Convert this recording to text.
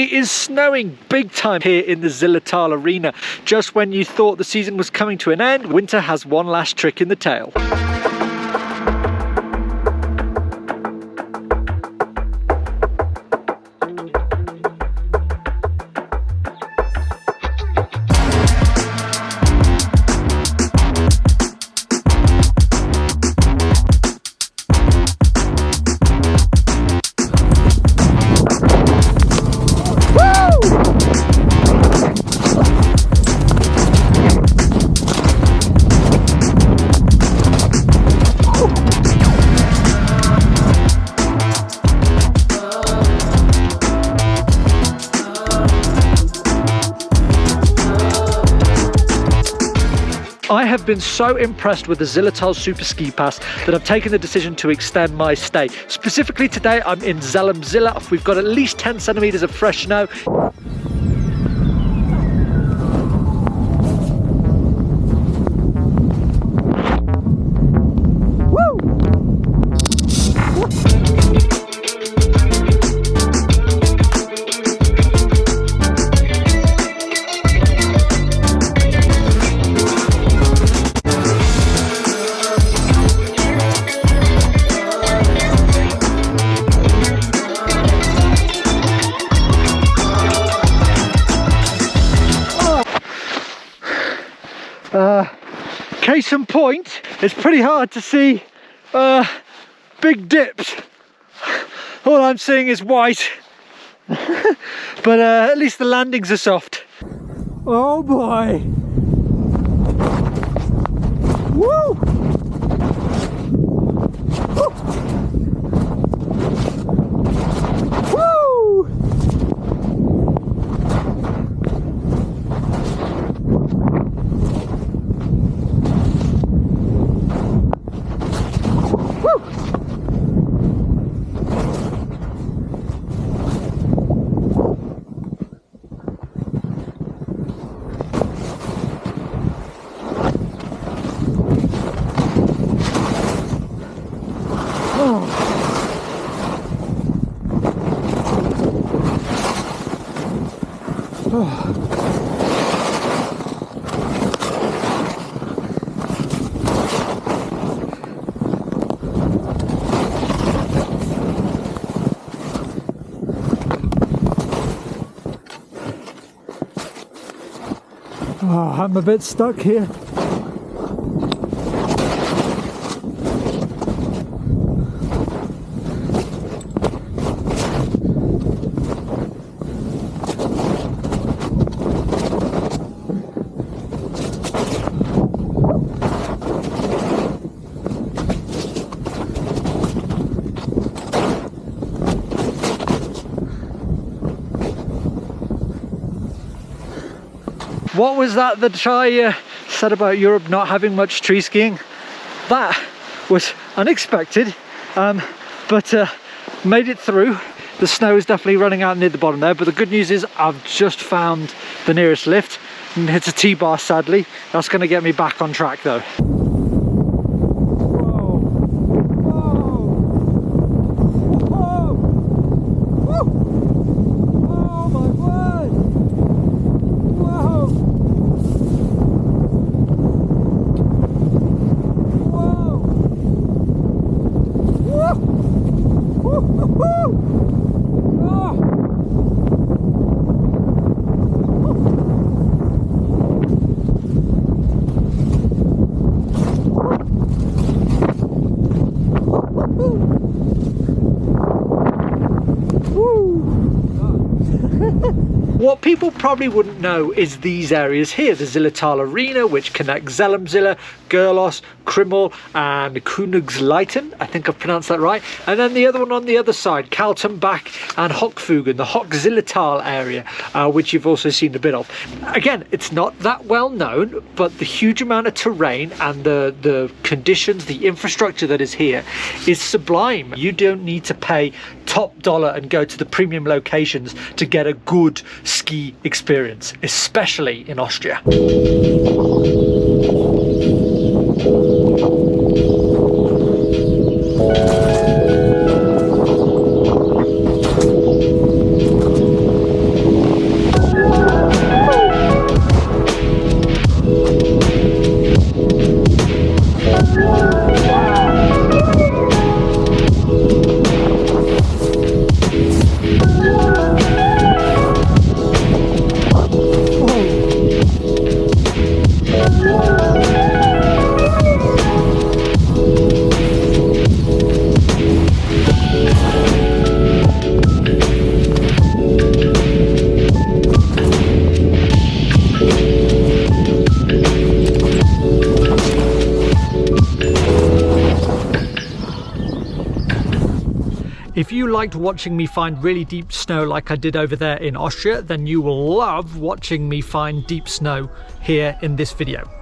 It is snowing big time here in the Zillertal Arena. Just when you thought the season was coming to an end, winter has one last trick in the tail. I have been so impressed with the Zillertal Superski Pass that I've taken the decision to extend my stay. Specifically today, I'm in Zell Am Ziller. We've got at least 10 centimeters of fresh snow. Case in point, it's pretty hard to see big dips. All I'm seeing is white, but at least the landings are soft. Oh boy! Woo! Oh, I'm a bit stuck here. What was that I said about Europe not having much tree skiing? That was unexpected, but made it through. The snow is definitely running out near the bottom there, but the good news is I've just found the nearest lift, and it's a T-bar sadly. That's going to get me back on track though. What people probably wouldn't know is these areas here, the Zillertal Arena, which connects Zell Am Ziller, Gerlos, Krimmel and Königsleiten, I think I've pronounced that right, and then the other one on the other side, Kaltenbach and Hochfugen, the Hochzillertal area, which you've also seen a bit of. Again, it's not that well known, but the huge amount of terrain and the conditions, the infrastructure that is here is sublime. You don't need to pay top dollar and go to the premium locations to get a good ski experience, especially in Austria. If you liked watching me find really deep snow like I did over there in Austria, then you will love watching me find deep snow here in this video.